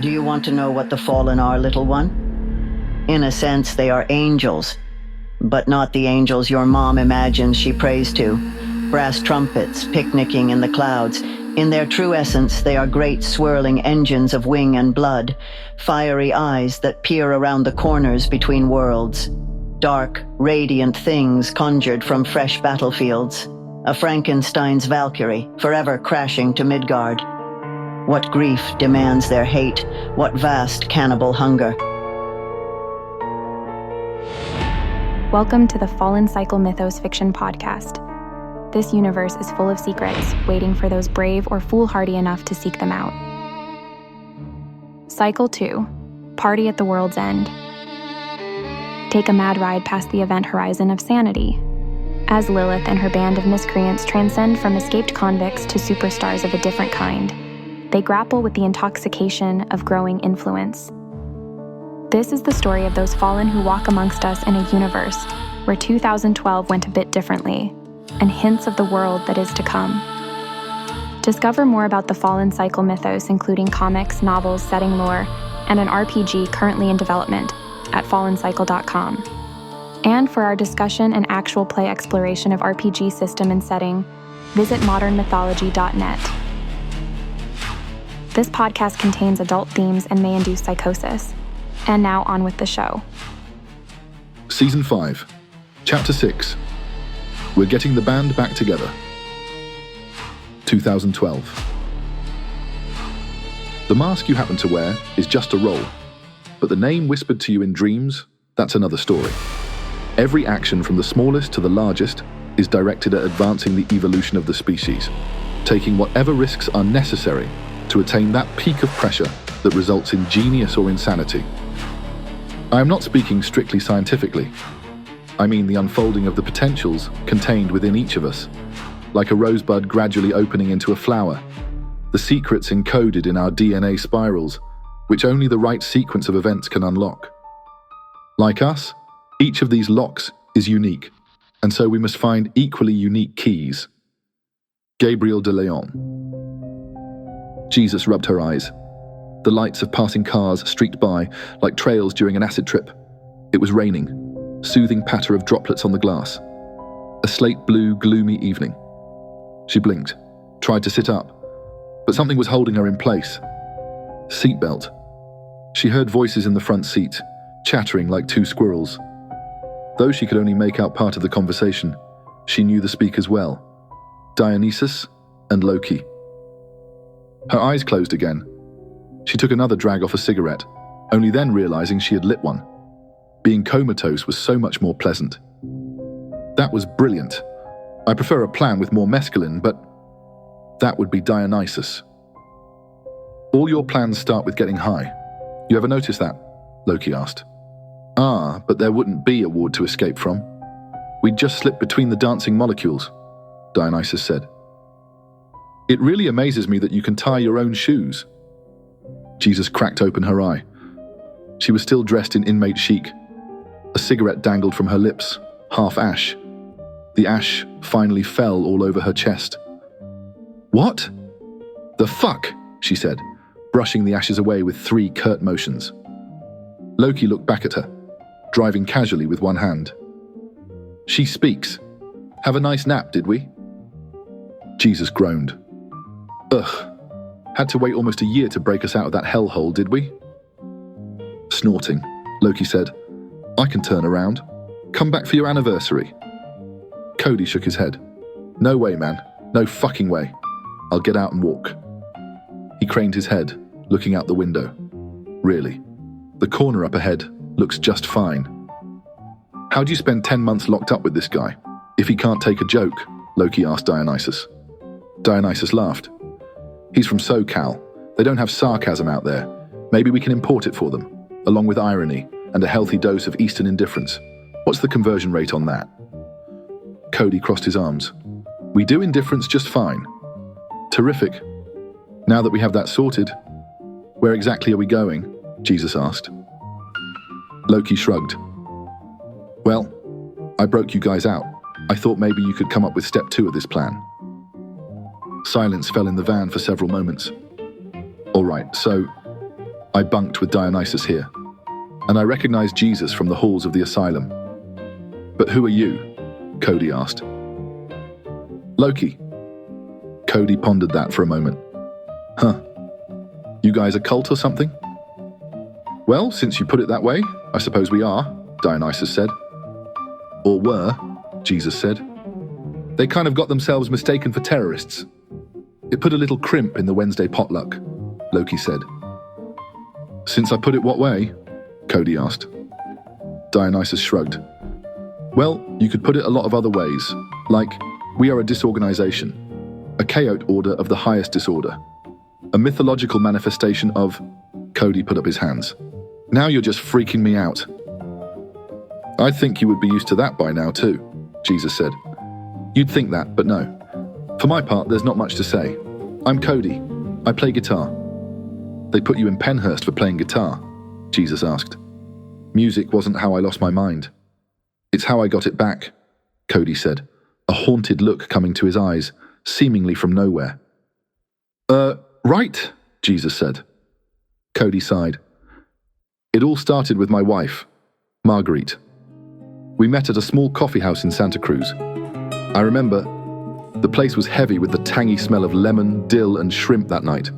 Do you want to know what the fallen are, little one? In a sense, they are angels, but not the angels your mom imagines she prays to. Brass trumpets picnicking in the clouds. In their true essence, they are great swirling engines of wing and blood, fiery eyes that peer around the corners between worlds. Dark, radiant things conjured from fresh battlefields. A Frankenstein's Valkyrie, forever crashing to Midgard. What grief demands their hate? What vast cannibal hunger? Welcome to the Fallen Cycle Mythos Fiction Podcast. This universe is full of secrets, waiting for those brave or foolhardy enough to seek them out. Cycle 2, Party at the World's End. Take a mad ride past the event horizon of sanity, as Lilith and her band of miscreants transcend from escaped convicts to superstars of a different kind. They grapple with the intoxication of growing influence. This is the story of those fallen who walk amongst us in a universe where 2012 went a bit differently, and hints of the world that is to come. Discover more about the Fallen Cycle mythos, including comics, novels, setting lore, and an RPG currently in development at fallencycle.com. And for our discussion and actual play exploration of RPG system and setting, visit modernmythology.net. This podcast contains adult themes and may induce psychosis. And now on with the show. Season 5, Chapter 6. We're getting the band back together. 2012. The mask you happen to wear is just a role, but the name whispered to you in dreams, that's another story. Every action from the smallest to the largest is directed at advancing the evolution of the species, taking whatever risks are necessary to attain that peak of pressure that results in genius or insanity. I am not speaking strictly scientifically. I mean the unfolding of the potentials contained within each of us, like a rosebud gradually opening into a flower, the secrets encoded in our DNA spirals, which only the right sequence of events can unlock. Like us, each of these locks is unique, and so we must find equally unique keys. Gabriel de Leon. Jesus rubbed her eyes. The lights of passing cars streaked by like trails during an acid trip. It was raining, soothing patter of droplets on the glass. A slate blue, gloomy evening. She blinked, tried to sit up, but something was holding her in place. Seatbelt. She heard voices in the front seat, chattering like two squirrels. Though she could only make out part of the conversation, she knew the speakers well. Dionysus and Loki. Her eyes closed again. She took another drag off a cigarette, only then realizing she had lit one. Being comatose was so much more pleasant. That was brilliant. I prefer a plan with more mescaline, but that would be Dionysus. All your plans start with getting high. You ever notice that? Loki asked. Ah, but there wouldn't be a ward to escape from. We'd just slip between the dancing molecules, Dionysus said. It really amazes me that you can tie your own shoes. Jesus cracked open her eye. She was still dressed in inmate chic. A cigarette dangled from her lips, half ash. The ash finally fell all over her chest. What? The fuck? She said, brushing the ashes away with 3 curt motions. Loki looked back at her, driving casually with one hand. She speaks. Have a nice nap, did we? Jesus groaned. Ugh. Had to wait almost a year to break us out of that hellhole, did we? Snorting, Loki said, I can turn around. Come back for your anniversary. Cody shook his head. No way, man. No fucking way. I'll get out and walk. He craned his head, looking out the window. Really, the corner up ahead looks just fine. How do you spend 10 months locked up with this guy? If he can't take a joke, Loki asked Dionysus. Dionysus laughed. He's from SoCal. They don't have sarcasm out there. Maybe we can import it for them, along with irony and a healthy dose of Eastern indifference. What's the conversion rate on that? Cody crossed his arms. We do indifference just fine. Terrific. Now that we have that sorted, where exactly are we going? Jesus asked. Loki shrugged. Well, I broke you guys out. I thought maybe you could come up with step 2 of this plan. Silence fell in the van for several moments. All right, so I bunked with Dionysus here, and I recognized Jesus from the halls of the asylum. But who are you? Cody asked. Loki. Cody pondered that for a moment. Huh. You guys a cult or something? Well, since you put it that way, I suppose we are, Dionysus said. Or were, Jesus said. They kind of got themselves mistaken for terrorists. It put a little crimp in the Wednesday potluck, Loki said. Since I put it what way? Cody asked. Dionysus shrugged. Well, you could put it a lot of other ways, like, we are a disorganization, a chaote order of the highest disorder, a mythological manifestation of... Cody put up his hands. Now you're just freaking me out. I think you would be used to that by now too, Jesus said. You'd think that, but no. For my part, there's not much to say. I'm Cody. I play guitar. They put you in Penhurst for playing guitar? Jesus asked. Music wasn't how I lost my mind. It's how I got it back, Cody said, a haunted look coming to his eyes, seemingly from nowhere. Right, Jesus said. Cody sighed. It all started with my wife, Marguerite. We met at a small coffee house in Santa Cruz. I remember the place was heavy with the tangy smell of lemon, dill, and shrimp that night.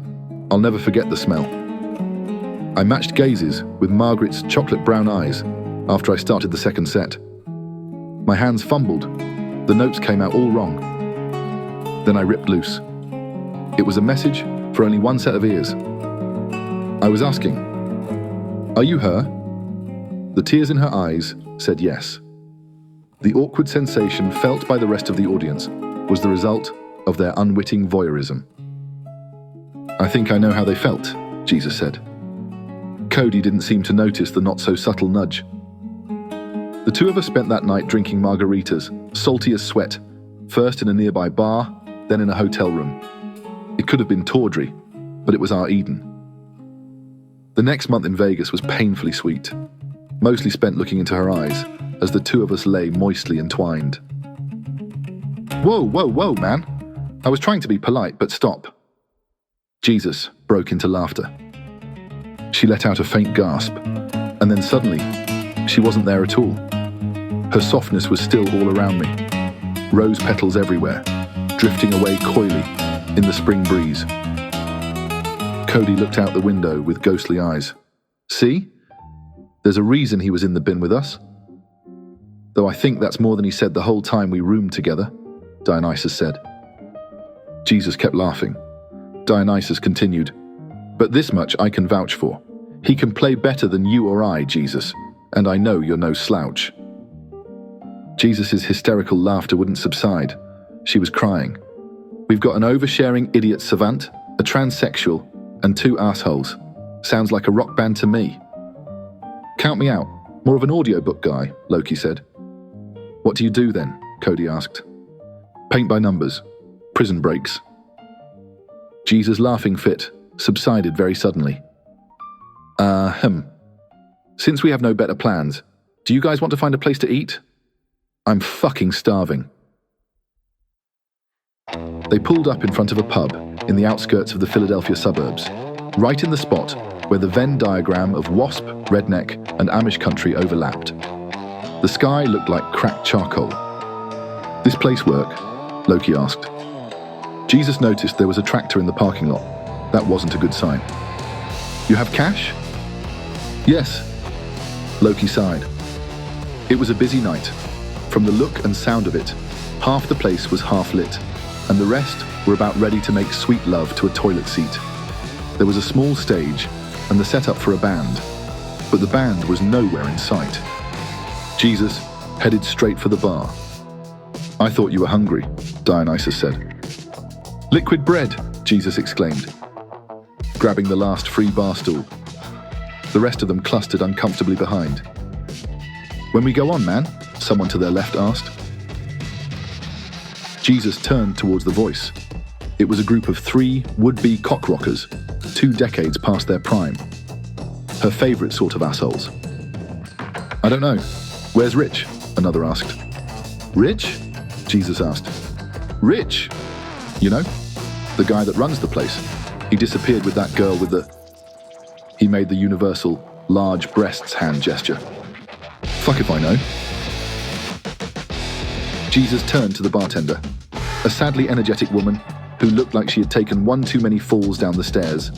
I'll never forget the smell. I matched gazes with Margaret's chocolate brown eyes after I started the second set. My hands fumbled. The notes came out all wrong. Then I ripped loose. It was a message for only one set of ears. I was asking, "Are you her?" The tears in her eyes said yes. The awkward sensation felt by the rest of the audience was the result of their unwitting voyeurism. I think I know how they felt, Jesus said. Cody didn't seem to notice the not-so-subtle nudge. The two of us spent that night drinking margaritas, salty as sweat, first in a nearby bar, then in a hotel room. It could have been tawdry, but it was our Eden. The next month in Vegas was painfully sweet, mostly spent looking into her eyes as the two of us lay moistly entwined. Whoa, man. I was trying to be polite, but stop. Jesus broke into laughter. She let out a faint gasp, and then suddenly, she wasn't there at all. Her softness was still all around me, rose petals everywhere, drifting away coyly in the spring breeze. Cody looked out the window with ghostly eyes. See? There's a reason he was in the bin with us. Though I think that's more than he said the whole time we roomed together, Dionysus said. Jesus kept laughing. Dionysus continued, "But this much I can vouch for. He can play better than you or I, Jesus, and I know you're no slouch." Jesus' hysterical laughter wouldn't subside. She was crying. "We've got an oversharing idiot savant, a transsexual, and two assholes. Sounds like a rock band to me." "Count me out. More of an audiobook guy," Loki said. "What do you do then?" Cody asked. "Paint by numbers. Prison breaks." Jesus' laughing fit subsided very suddenly. Since we have no better plans, do you guys want to find a place to eat? I'm fucking starving." They pulled up in front of a pub in the outskirts of the Philadelphia suburbs, right in the spot where the Venn diagram of WASP, redneck, and Amish country overlapped. The sky looked like cracked charcoal. "This place work?" Loki asked. Jesus noticed there was a tractor in the parking lot. That wasn't a good sign. "You have cash?" "Yes." Loki sighed. It was a busy night. From the look and sound of it, half the place was half lit, and the rest were about ready to make sweet love to a toilet seat. There was a small stage and the setup for a band, but the band was nowhere in sight. Jesus headed straight for the bar. "I thought you were hungry," Dionysus said. "Liquid bread," Jesus exclaimed, grabbing the last free bar stool. The rest of them clustered uncomfortably behind. "When we go on, man?" someone to their left asked. Jesus turned towards the voice. It was a group of 3 would-be cockrockers, 2 decades past their prime. Her favorite sort of assholes. "I don't know. Where's Rich?" another asked. "Rich?" Jesus asked. "Rich? You know, the guy that runs the place. He disappeared with that girl with the..." He made the universal, large breasts hand gesture. Fuck if I know. Jesus turned to the bartender, a sadly energetic woman who looked like she had taken one too many falls down the stairs.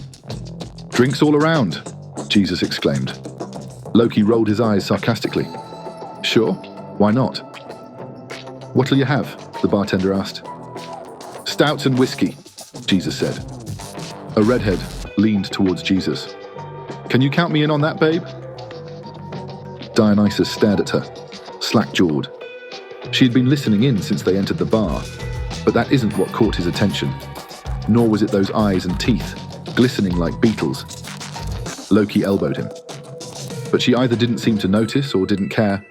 Drinks all around, Jesus exclaimed. Loki rolled his eyes sarcastically. Sure, why not? What'll you have? The bartender asked. Stouts and whiskey, Jesus said. A redhead leaned towards Jesus. Can you count me in on that, babe? Dionysus stared at her, slack-jawed. She had been listening in since they entered the bar, but that isn't what caught his attention. Nor was it those eyes and teeth, glistening like beetles. Loki elbowed him. But she either didn't seem to notice or didn't care,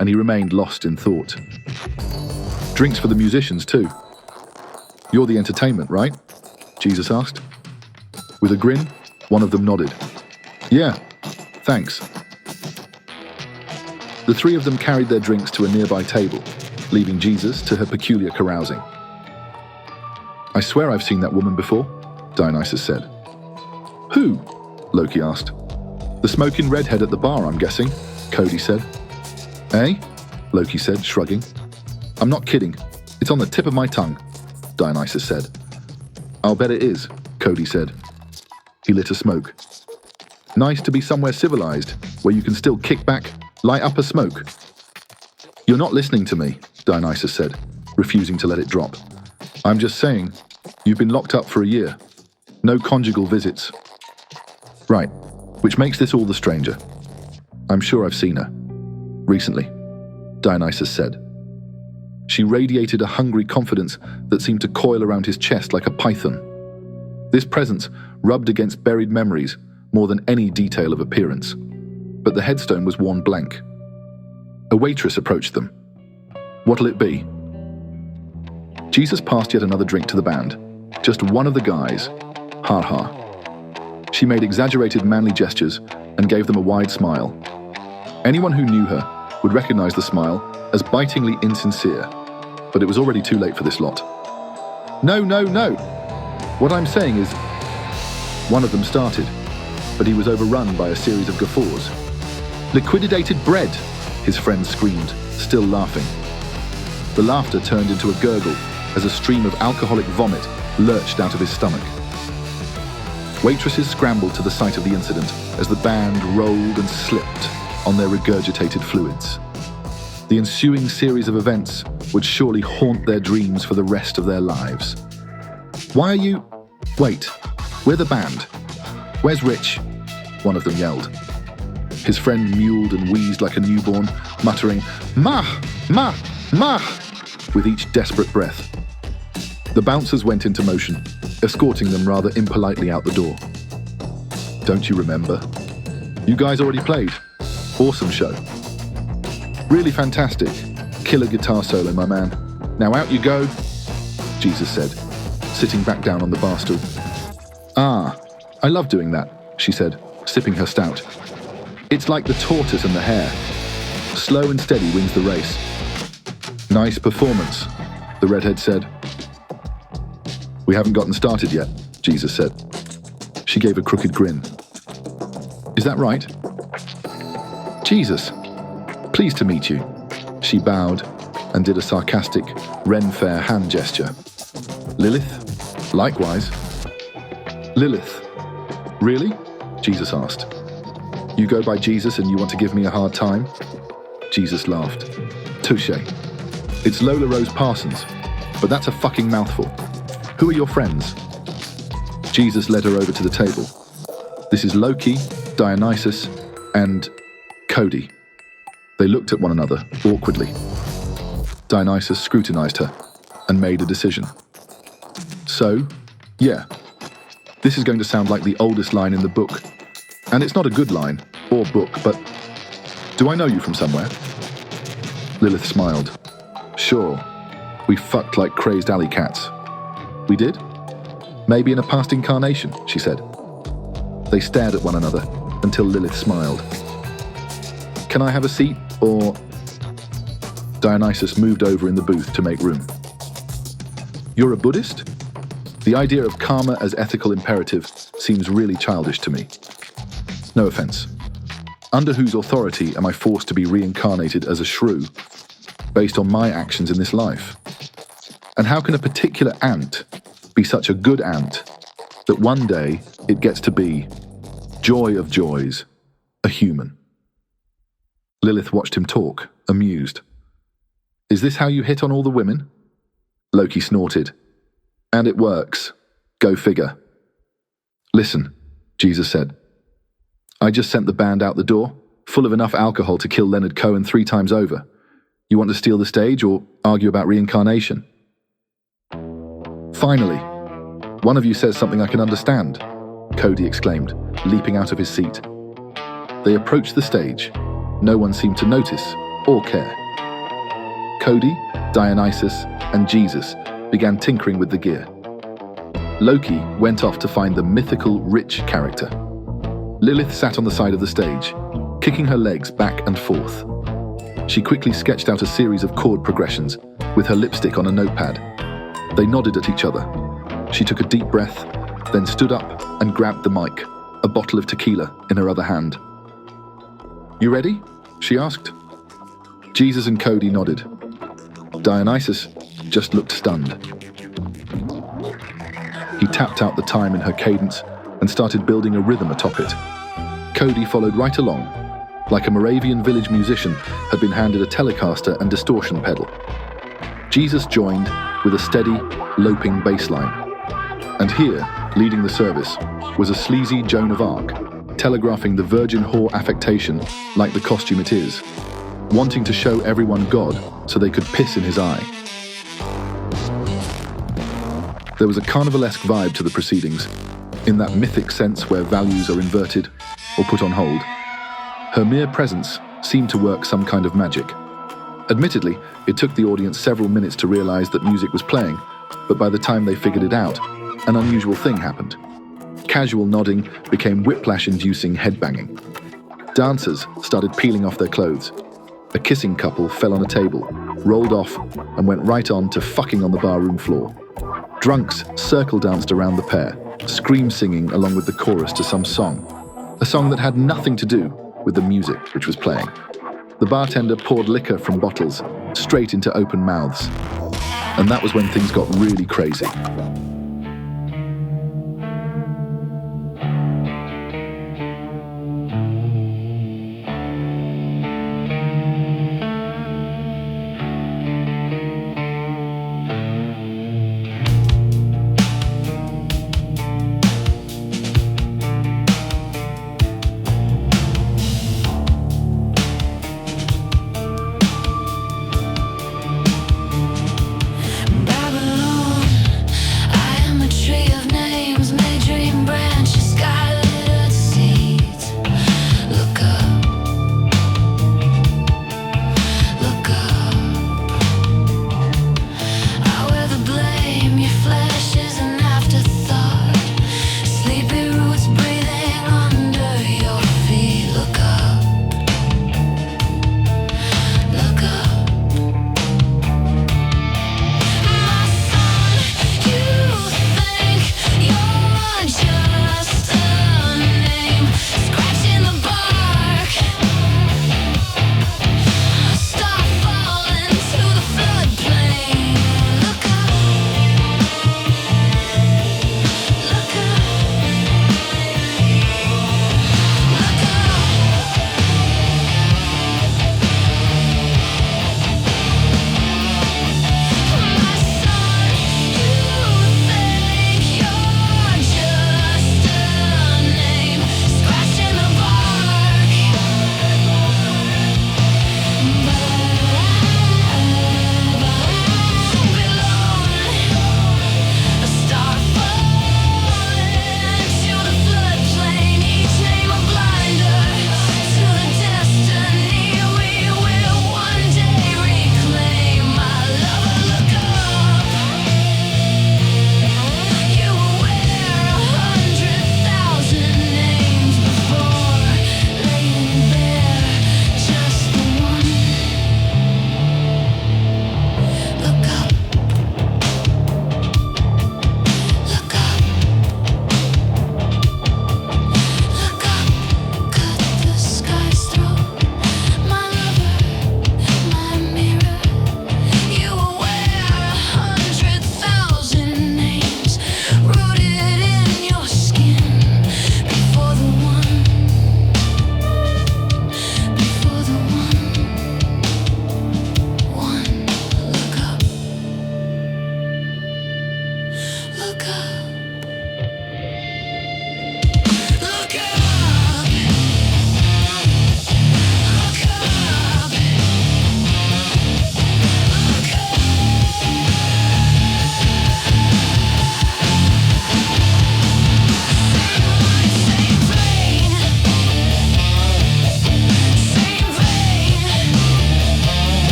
and he remained lost in thought. Drinks for the musicians, too. You're the entertainment, right? Jesus asked. With a grin, one of them nodded. Yeah, thanks. The three of them carried their drinks to a nearby table, leaving Jesus to her peculiar carousing. I swear I've seen that woman before, Dionysus said. Who? Loki asked. The smoking redhead at the bar, I'm guessing, Cody said. Eh? Loki said, shrugging. I'm not kidding. It's on the tip of my tongue, Dionysus said. I'll bet it is, Cody said. He lit a smoke. Nice to be somewhere civilized, where you can still kick back, light up a smoke. You're not listening to me, Dionysus said, refusing to let it drop. I'm just saying, you've been locked up for a year. No conjugal visits. Right, which makes this all the stranger. I'm sure I've seen her. Recently, Dionysus said. She radiated a hungry confidence that seemed to coil around his chest like a python. This presence rubbed against buried memories more than any detail of appearance. But the headstone was worn blank. A waitress approached them. What'll it be? Jesus passed yet another drink to the band. Just one of the guys. Ha ha. She made exaggerated manly gestures and gave them a wide smile. Anyone who knew her would recognize the smile as bitingly insincere, but it was already too late for this lot. No, no, no! What I'm saying is... One of them started, but he was overrun by a series of guffaws. Liquidated bread, his friends screamed, still laughing. The laughter turned into a gurgle as a stream of alcoholic vomit lurched out of his stomach. Waitresses scrambled to the site of the incident as the band rolled and slipped on their regurgitated fluids. The ensuing series of events would surely haunt their dreams for the rest of their lives. Why are you... Wait, we're the band. Where's Rich? One of them yelled. His friend mewled and wheezed like a newborn, muttering, Ma! Ma! Ma! with each desperate breath. The bouncers went into motion, escorting them rather impolitely out the door. Don't you remember? You guys already played. Awesome show. Really fantastic. Killer guitar solo, my man. Now out you go, Jesus said, sitting back down on the bar stool. Ah, I love doing that, she said, sipping her stout. It's like the tortoise and the hare. Slow and steady wins the race. Nice performance, the redhead said. We haven't gotten started yet, Jesus said. She gave a crooked grin. Is that right? Jesus, pleased to meet you. She bowed and did a sarcastic, Ren-fair hand gesture. Lilith? Likewise. Lilith. Really? Jesus asked. You go by Jesus and you want to give me a hard time? Jesus laughed. Touché. It's Lola Rose Parsons, but that's a fucking mouthful. Who are your friends? Jesus led her over to the table. This is Loki, Dionysus, and Cody. They looked at one another, awkwardly. Dionysus scrutinized her and made a decision. So, yeah, this is going to sound like the oldest line in the book. And it's not a good line, or book, but do I know you from somewhere? Lilith smiled. Sure, we fucked like crazed alley cats. We did? Maybe in a past incarnation, she said. They stared at one another until Lilith smiled. Can I have a seat, or... Dionysus moved over in the booth to make room. You're a Buddhist? The idea of karma as ethical imperative seems really childish to me. No offense. Under whose authority am I forced to be reincarnated as a shrew, based on my actions in this life? And how can a particular ant be such a good ant that one day it gets to be, joy of joys, a human? Lilith watched him talk, amused. Is this how you hit on all the women? Loki snorted. And it works. Go figure. Listen, Jesus said. I just sent the band out the door, full of enough alcohol to kill Leonard Cohen 3 times over. You want to steal the stage or argue about reincarnation? Finally, one of you says something I can understand, Cody exclaimed, leaping out of his seat. They approached the stage. No one seemed to notice or care. Cody, Dionysus, and Jesus began tinkering with the gear. Loki went off to find the mythical rich character. Lilith sat on the side of the stage, kicking her legs back and forth. She quickly sketched out a series of chord progressions with her lipstick on a notepad. They nodded at each other. She took a deep breath, then stood up and grabbed the mic, a bottle of tequila in her other hand. You ready? She asked. Jesus and Cody nodded. Dionysus just looked stunned. He tapped out the time in her cadence and started building a rhythm atop it. Cody followed right along, like a Moravian village musician had been handed a Telecaster and distortion pedal. Jesus joined with a steady, loping bass line. And here, leading the service, was a sleazy Joan of Arc, telegraphing the virgin whore affectation like the costume it is, wanting to show everyone God so they could piss in his eye. There was a carnivalesque vibe to the proceedings, in that mythic sense where values are inverted or put on hold. Her mere presence seemed to work some kind of magic. Admittedly, it took the audience several minutes to realize that music was playing, but by the time they figured it out, an unusual thing happened. Casual nodding became whiplash-inducing headbanging. Dancers started peeling off their clothes. A kissing couple fell on a table, rolled off, and went right on to fucking on the barroom floor. Drunks circle danced around the pair, scream singing along with the chorus to some song, a song that had nothing to do with the music which was playing. The bartender poured liquor from bottles straight into open mouths, and that was when things got really crazy.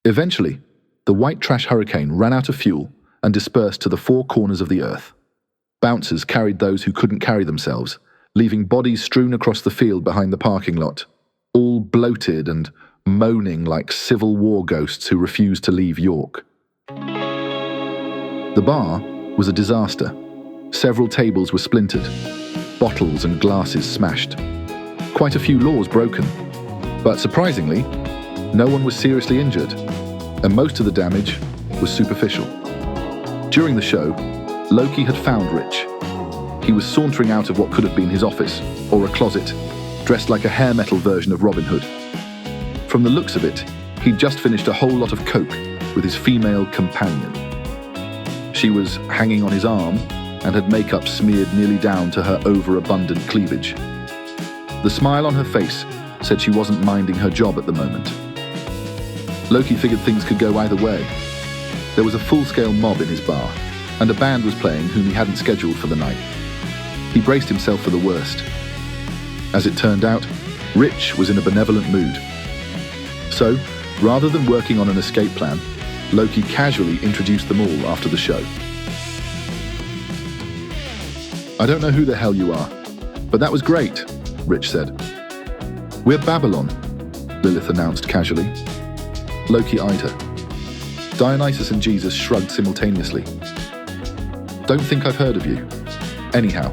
Eventually, the white trash hurricane ran out of fuel and dispersed to the four corners of the earth. Bouncers carried those who couldn't carry themselves, leaving bodies strewn across the field behind the parking lot, all bloated and moaning like Civil War ghosts who refused to leave York. The bar was a disaster. Several tables were splintered, bottles and glasses smashed. Quite a few laws broken, but surprisingly, no one was seriously injured, and most of the damage was superficial. During the show, Loki had found Rich. He was sauntering out of what could have been his office, or a closet, dressed like a hair metal version of Robin Hood. From the looks of it, he'd just finished a whole lot of coke with his female companion. She was hanging on his arm and had makeup smeared nearly down to her overabundant cleavage. The smile on her face said she wasn't minding her job at the moment. Loki figured things could go either way. There was a full-scale mob in his bar, and a band was playing whom he hadn't scheduled for the night. He braced himself for the worst. As it turned out, Rich was in a benevolent mood. So, rather than working on an escape plan, Loki casually introduced them all after the show. "I don't know who the hell you are, but that was great," Rich said. "We're Babylon," Lilith announced casually. Loki eyed her. Dionysus and Jesus shrugged simultaneously. "Don't think I've heard of you. Anyhow,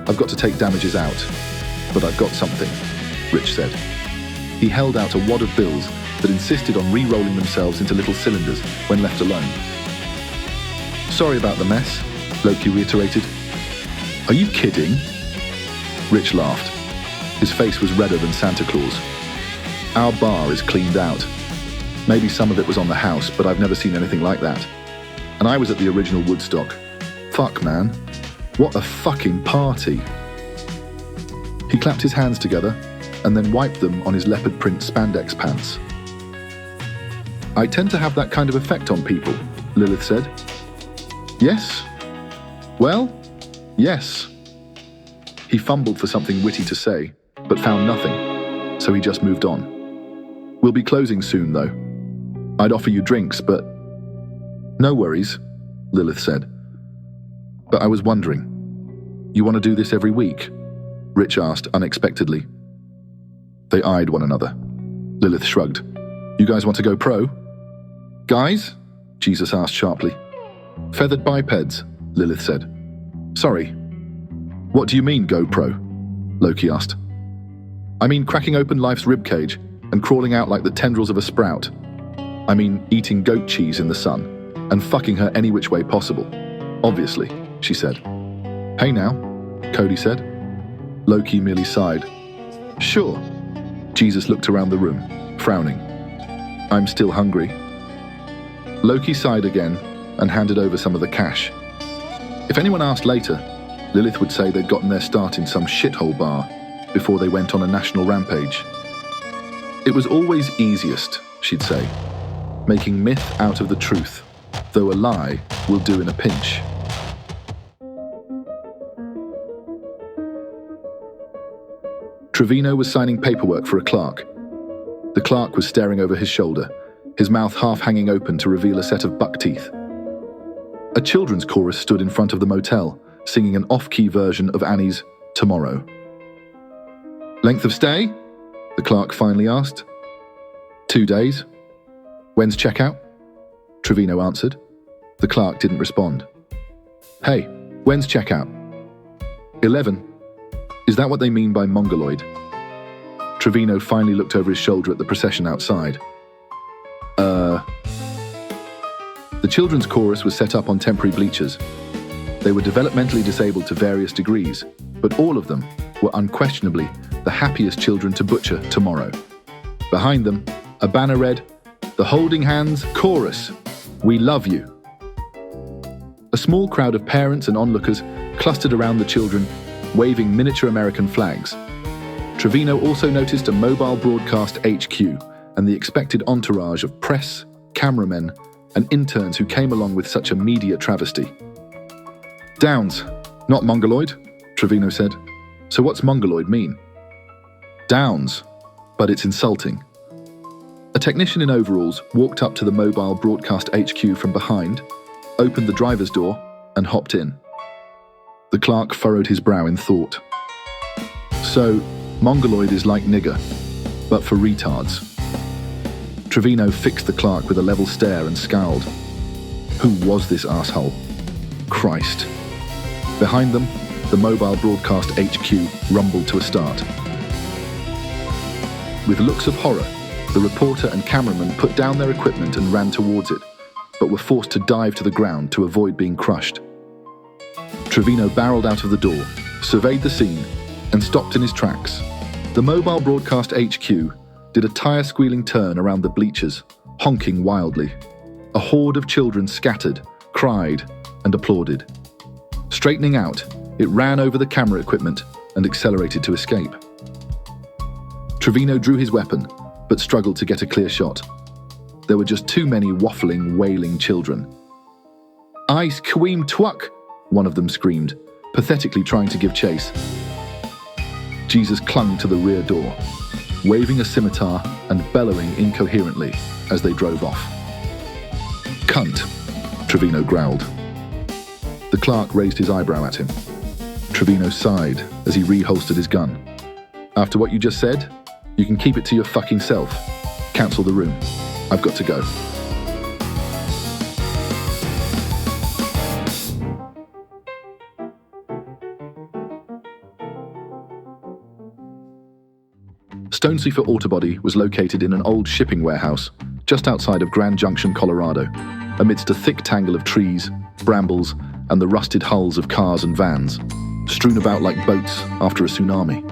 I've got to take damages out, but I've got something," Rich said. He held out a wad of bills that insisted on re-rolling themselves into little cylinders when left alone. "Sorry about the mess," Loki reiterated. "Are you kidding?" Rich laughed. His face was redder than Santa Claus. "Our bar is cleaned out. Maybe some of it was on the house, but I've never seen anything like that. And I was at the original Woodstock. Fuck, man. What a fucking party." He clapped his hands together and then wiped them on his leopard print spandex pants. "I tend to have that kind of effect on people," Lilith said. "Yes? Well, yes." He fumbled for something witty to say, but found nothing, so he just moved on. "We'll be closing soon, though. I'd offer you drinks, but..." "No worries," Lilith said. "But I was wondering, you want to do this every week?" Rich asked unexpectedly. They eyed one another. Lilith shrugged. "You guys want to go pro?" "Guys?" Jesus asked sharply. "Feathered bipeds," Lilith said. "Sorry. What do you mean, go pro?" Loki asked. "I mean cracking open life's ribcage and crawling out like the tendrils of a sprout. I mean eating goat cheese in the sun and fucking her any which way possible. Obviously," she said. "Hey now," Cody said. Loki merely sighed. "Sure." Jesus looked around the room, frowning. "I'm still hungry." Loki sighed again and handed over some of the cash. If anyone asked later, Lilith would say they'd gotten their start in some shithole bar before they went on a national rampage. It was always easiest, she'd say, making myth out of the truth, though a lie will do in a pinch. Trevino was signing paperwork for a clerk. The clerk was staring over his shoulder, his mouth half hanging open to reveal a set of buck teeth. A children's chorus stood in front of the motel, singing an off-key version of Annie's Tomorrow. "Length of stay?" the clerk finally asked. 2 days. "When's checkout?" Trevino answered. The clerk didn't respond. "Hey, when's checkout?" 11. Is that what they mean by mongoloid? Trevino finally looked over his shoulder at the procession outside. The children's chorus was set up on temporary bleachers. They were developmentally disabled to various degrees, but all of them were unquestionably the happiest children to butcher tomorrow. Behind them, a banner read, "The Holding Hands Chorus. We love you." A small crowd of parents and onlookers clustered around the children, waving miniature American flags. Trevino also noticed a mobile broadcast HQ and the expected entourage of press, cameramen, and interns who came along with such a media travesty. "Downs, not Mongoloid," Trevino said. "So what's Mongoloid mean?" "Downs, but it's insulting." A technician in overalls walked up to the mobile broadcast HQ from behind, opened the driver's door, and hopped in. The clerk furrowed his brow in thought. "So, Mongoloid is like nigger, but for retards." Trevino fixed the clerk with a level stare and scowled. Who was this asshole? Christ. Behind them, the mobile broadcast HQ rumbled to a start. With looks of horror, the reporter and cameraman put down their equipment and ran towards it, but were forced to dive to the ground to avoid being crushed. Trevino barreled out of the door, surveyed the scene, and stopped in his tracks. The mobile broadcast HQ did a tire-squealing turn around the bleachers, honking wildly. A horde of children scattered, cried, and applauded. Straightening out, it ran over the camera equipment and accelerated to escape. Trevino drew his weapon, but struggled to get a clear shot. There were just too many waffling, wailing children. "Ice Queen Twuck!" one of them screamed, pathetically trying to give chase. Jesus clung to the rear door, waving a scimitar and bellowing incoherently as they drove off. "Cunt," Trevino growled. The clerk raised his eyebrow at him. Trevino sighed as he reholstered his gun. "After what you just said, you can keep it to your fucking self. Cancel the room. I've got to go." Stonesleeper Autobody was located in an old shipping warehouse just outside of Grand Junction, Colorado, amidst a thick tangle of trees, brambles, and the rusted hulls of cars and vans, strewn about like boats after a tsunami.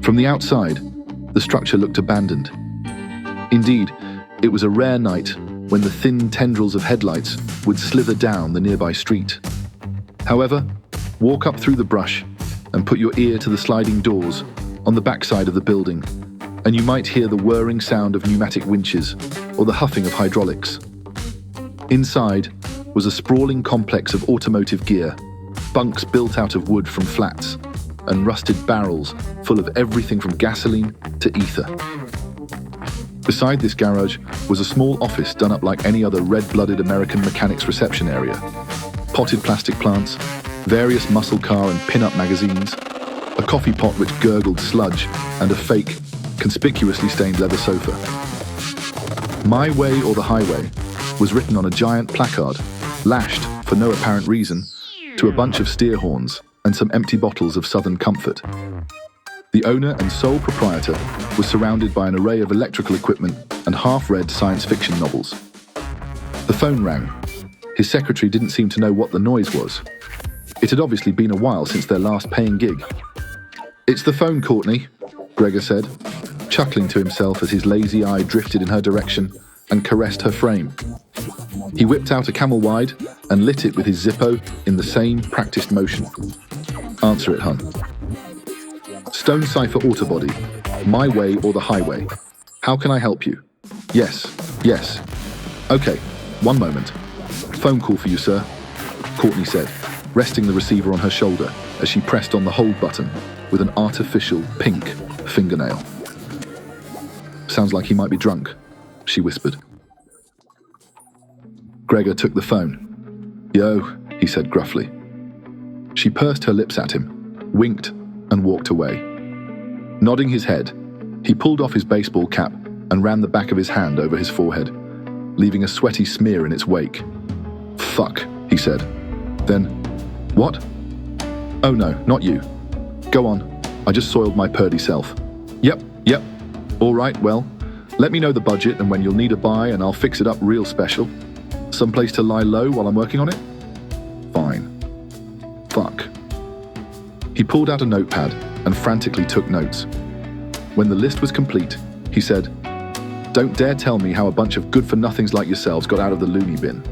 From the outside, the structure looked abandoned. Indeed, it was a rare night when the thin tendrils of headlights would slither down the nearby street. However, walk up through the brush and put your ear to the sliding doors on the backside of the building, and you might hear the whirring sound of pneumatic winches or the huffing of hydraulics. Inside was a sprawling complex of automotive gear, bunks built out of wood from flats, and rusted barrels full of everything from gasoline to ether. Beside this garage was a small office done up like any other red-blooded American mechanic's reception area. Potted plastic plants, various muscle car and pin-up magazines, a coffee pot which gurgled sludge, and a fake, conspicuously stained leather sofa. "My Way or the Highway" was written on a giant placard, lashed, for no apparent reason, to a bunch of steer horns and some empty bottles of Southern Comfort. The owner and sole proprietor was surrounded by an array of electrical equipment and half-read science fiction novels. The phone rang. His secretary didn't seem to know what the noise was. It had obviously been a while since their last paying gig. "It's the phone, Courtney," Gregor said, chuckling to himself as his lazy eye drifted in her direction and caressed her frame. He whipped out a Camel Wide and lit it with his Zippo in the same practiced motion. "Answer it, hun." "Stonesleeper Autobody, My Way or the Highway. How can I help you?" Yes. "Okay, one moment. Phone call for you, sir," Courtney said, resting the receiver on her shoulder as she pressed on the hold button with an artificial pink fingernail. "Sounds like he might be drunk," she whispered. Gregor took the phone. "Yo," he said gruffly. She pursed her lips at him, winked, and walked away. Nodding his head, he pulled off his baseball cap and ran the back of his hand over his forehead, leaving a sweaty smear in its wake. "Fuck," he said. Then, "What?" "Oh no, not you. Go on, I just soiled my purdy self." Yep. All right, well, let me know the budget and when you'll need a buy and I'll fix it up real special. Someplace to lie low while I'm working on it? Fine. Fuck." He pulled out a notepad and frantically took notes. When the list was complete, he said, "Don't dare tell me how a bunch of good-for-nothings like yourselves got out of the loony bin.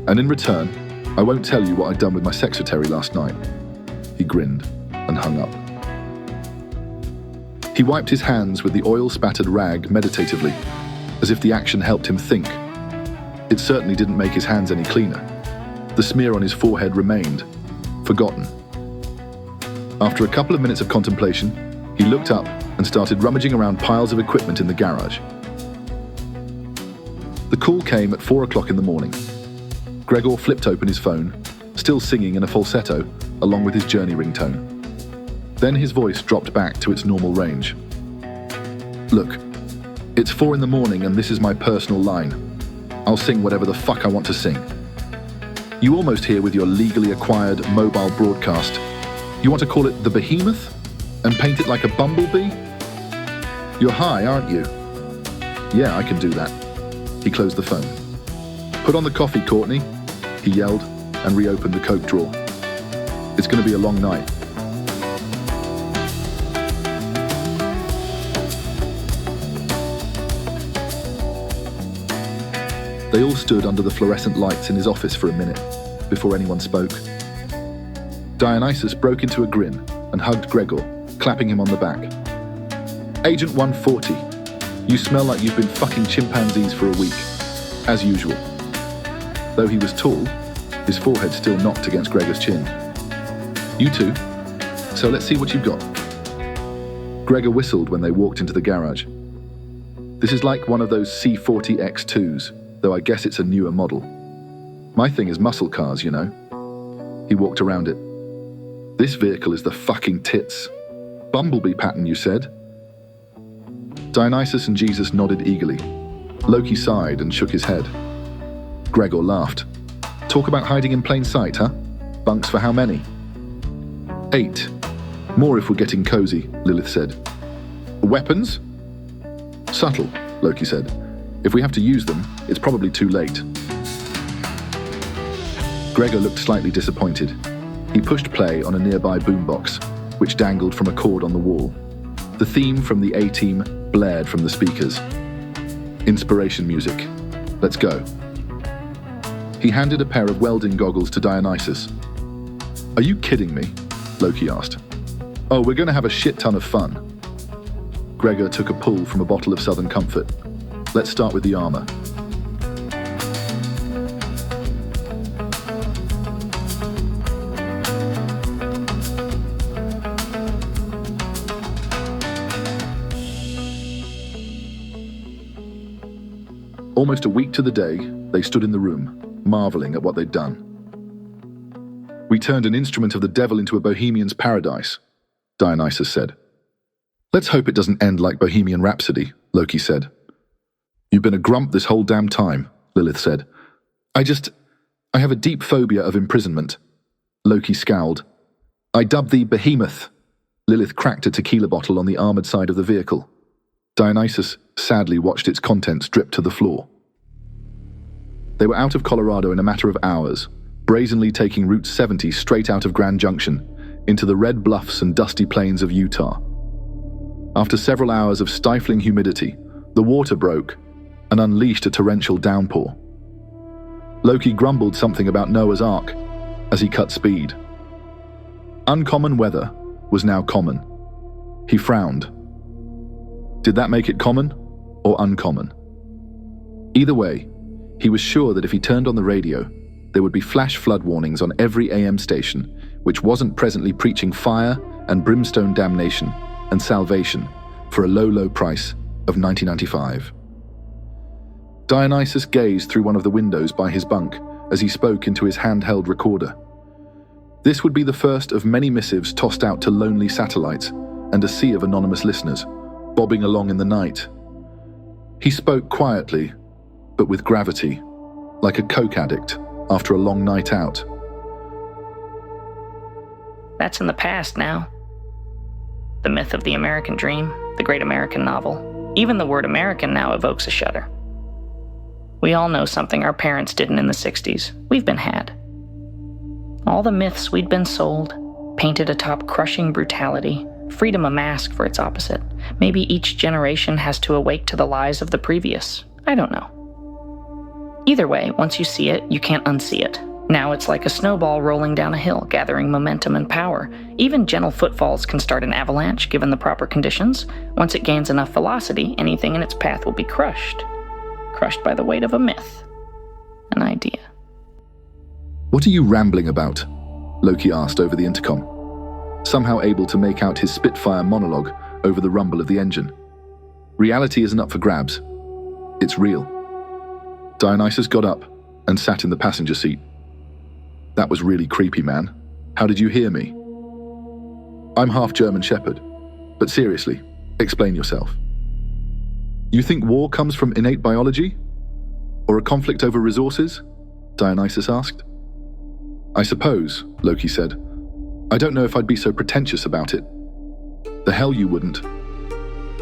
And in return, I won't tell you what I'd done with my secretary last night." He grinned and hung up. He wiped his hands with the oil-spattered rag meditatively, as if the action helped him think. It certainly didn't make his hands any cleaner. The smear on his forehead remained, forgotten. After a couple of minutes of contemplation, he looked up and started rummaging around piles of equipment in the garage. The call came at 4 o'clock in the morning. Gregor flipped open his phone, still singing in a falsetto, along with his journey ringtone. Then his voice dropped back to its normal range. "Look, it's 4 in the morning and this is my personal line. I'll sing whatever the fuck I want to sing. You almost here with your legally acquired mobile broadcast. You want to call it the Behemoth? And paint it like a bumblebee? You're high, aren't you?" "Yeah, I can do that." He closed the phone. "Put on the coffee, Courtney," he yelled and reopened the Coke drawer. "It's going to be a long night." They all stood under the fluorescent lights in his office for a minute, before anyone spoke. Dionysus broke into a grin and hugged Gregor, clapping him on the back. "Agent 140, you smell like you've been fucking chimpanzees for a week, as usual." Though he was tall, his forehead still knocked against Gregor's chin. "You too. So let's see what you've got." Gregor whistled when they walked into the garage. "This is like one of those C40 X2s, though I guess it's a newer model. My thing is muscle cars, you know." He walked around it. "This vehicle is the fucking tits. Bumblebee pattern, you said?" Dionysus and Jesus nodded eagerly. Loki sighed and shook his head. Gregor laughed. "Talk about hiding in plain sight, huh? Bunks for how many?" 8. "More if we're getting cozy," Lilith said. "Weapons?" "Subtle," Loki said. "If we have to use them, it's probably too late." Gregor looked slightly disappointed. He pushed play on a nearby boombox, which dangled from a cord on the wall. The theme from the A-Team blared from the speakers. Inspiration music. "Let's go." He handed a pair of welding goggles to Dionysus. "Are you kidding me?" Loki asked. "Oh, we're going to have a shit ton of fun." Gregor took a pull from a bottle of Southern Comfort. "Let's start with the armor." Almost a week to the day, they stood in the room, marveling at what they'd done. "We turned an instrument of the devil into a bohemian's paradise," Dionysus said. "Let's hope it doesn't end like Bohemian Rhapsody," Loki said. "You've been a grump this whole damn time," Lilith said. I have a deep phobia of imprisonment." Loki scowled. "I dub thee Behemoth." Lilith cracked a tequila bottle on the armored side of the vehicle. Dionysus sadly watched its contents drip to the floor. They were out of Colorado in a matter of hours, brazenly taking Route 70 straight out of Grand Junction, into the red bluffs and dusty plains of Utah. After several hours of stifling humidity, the water broke and unleashed a torrential downpour. Loki grumbled something about Noah's Ark as he cut speed. Uncommon weather was now common. He frowned. Did that make it common or uncommon? Either way, he was sure that if he turned on the radio, there would be flash flood warnings on every AM station which wasn't presently preaching fire and brimstone damnation and salvation for a low, low price of $19.95. Dionysus gazed through one of the windows by his bunk as he spoke into his handheld recorder. This would be the first of many missives tossed out to lonely satellites and a sea of anonymous listeners, bobbing along in the night. He spoke quietly, but with gravity, like a coke addict after a long night out. That's in the past now. The myth of the American dream, the great American novel. Even the word American now evokes a shudder. We all know something our parents didn't in the 60s. We've been had. All the myths we'd been sold, painted atop crushing brutality, freedom a mask for its opposite. Maybe each generation has to awake to the lies of the previous. I don't know. Either way, once you see it, you can't unsee it. Now it's like a snowball rolling down a hill, gathering momentum and power. Even gentle footfalls can start an avalanche given the proper conditions. Once it gains enough velocity, anything in its path will be crushed. Crushed by the weight of a myth. An idea. "What are you rambling about?" Loki asked over the intercom, somehow able to make out his Spitfire monologue over the rumble of the engine. Reality isn't up for grabs. It's real. Dionysus got up and sat in the passenger seat. "That was really creepy, man. How did you hear me?" "I'm half German Shepherd. But seriously, explain yourself." "You think war comes from innate biology? Or a conflict over resources?" Dionysus asked. "I suppose," Loki said. "I don't know if I'd be so pretentious about it." "The hell you wouldn't.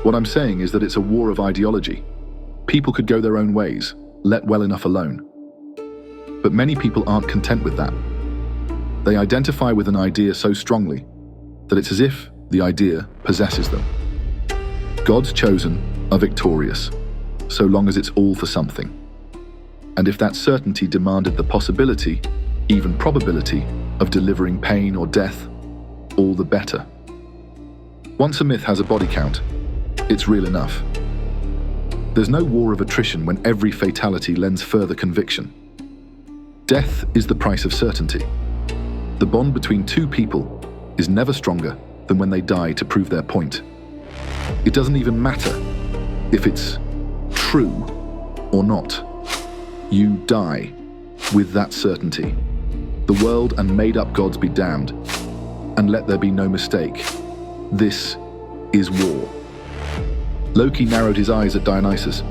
What I'm saying is that it's a war of ideology. People could go their own ways, let well enough alone. But many people aren't content with that. They identify with an idea so strongly that it's as if the idea possesses them. God's chosen are victorious, so long as it's all for something. And if that certainty demanded the possibility, even probability, of delivering pain or death, all the better. Once a myth has a body count, it's real enough. There's no war of attrition when every fatality lends further conviction. Death is the price of certainty. The bond between two people is never stronger than when they die to prove their point. It doesn't even matter if it's true or not. You die with that certainty. The world and made-up gods be damned, and let there be no mistake. This is war. Loki narrowed his eyes at Dionysus.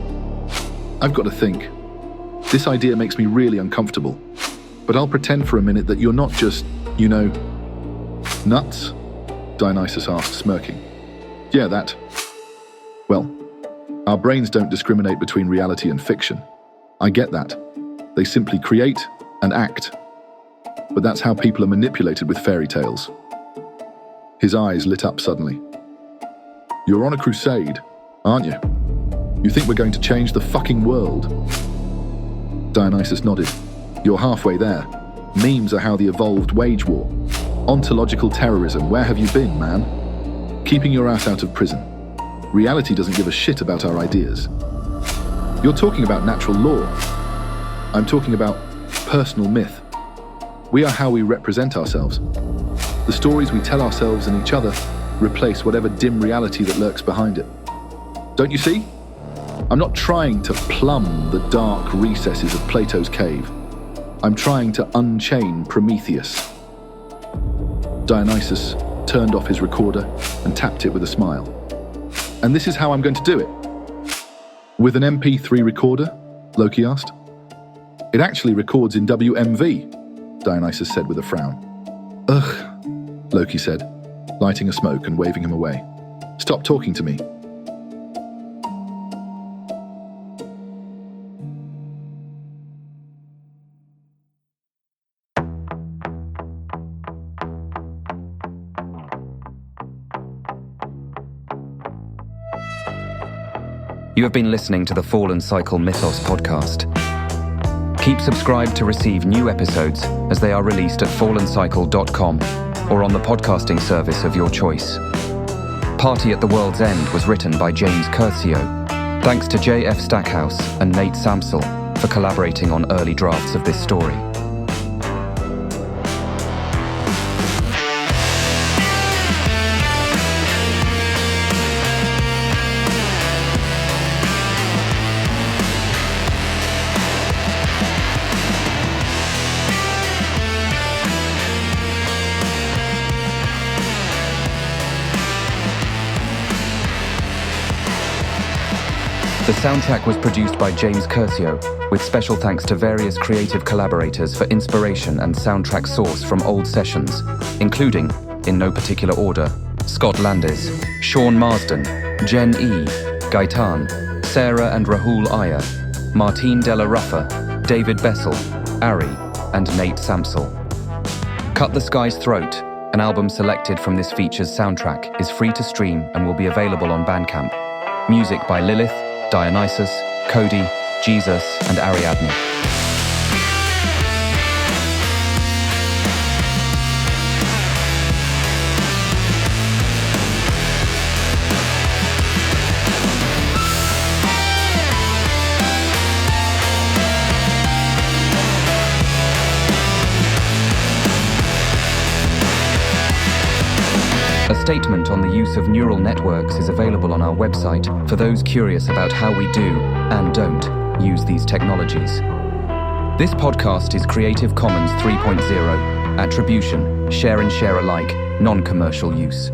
"I've got to think. This idea makes me really uncomfortable, but I'll pretend for a minute that you're not just, nuts?" Dionysus asked, smirking. "Yeah, that. Well, our brains don't discriminate between reality and fiction. I get that. They simply create and act. But that's how people are manipulated with fairy tales." His eyes lit up suddenly. "You're on a crusade, aren't you? You think we're going to change the fucking world?" Dionysus nodded. "You're halfway there. Memes are how the evolved wage war. Ontological terrorism, where have you been, man? Keeping your ass out of prison. Reality doesn't give a shit about our ideas. You're talking about natural law. I'm talking about personal myth. We are how we represent ourselves. The stories we tell ourselves and each other replace whatever dim reality that lurks behind it. Don't you see? I'm not trying to plumb the dark recesses of Plato's cave. I'm trying to unchain Prometheus." Dionysus turned off his recorder and tapped it with a smile. "And this is how I'm going to do it." "With an MP3 recorder?" Loki asked. "It actually records in WMV," Dionysus said with a frown. "Ugh," Loki said, lighting a smoke and waving him away. "Stop talking to me." You have been listening to the Fallen Cycle Mythos podcast. Keep subscribed to receive new episodes as they are released at fallencycle.com or on the podcasting service of your choice. Party at the World's End was written by James Curcio. Thanks to J.F. Stackhouse and Nate Samsel for collaborating on early drafts of this story. The soundtrack was produced by James Curcio, with special thanks to various creative collaborators for inspiration and soundtrack source from old sessions, including, in no particular order, Scott Landis, Sean Marsden, Jen E., Gaetan, Sarah and Rahul Iyer, Martine Della Ruffa, David Bessel, Ari, and Nate Samsel. Cut the Sky's Throat, An album selected from this feature's soundtrack is free to stream and will be available on Bandcamp. Music by Lilith, Dionysus, Cody, Jesus, and Ariadne. A statement on the use of neural networks is available on our website for those curious about how we do, and don't, use these technologies. This podcast is Creative Commons 3.0, Attribution, Share and Share alike, non-commercial use.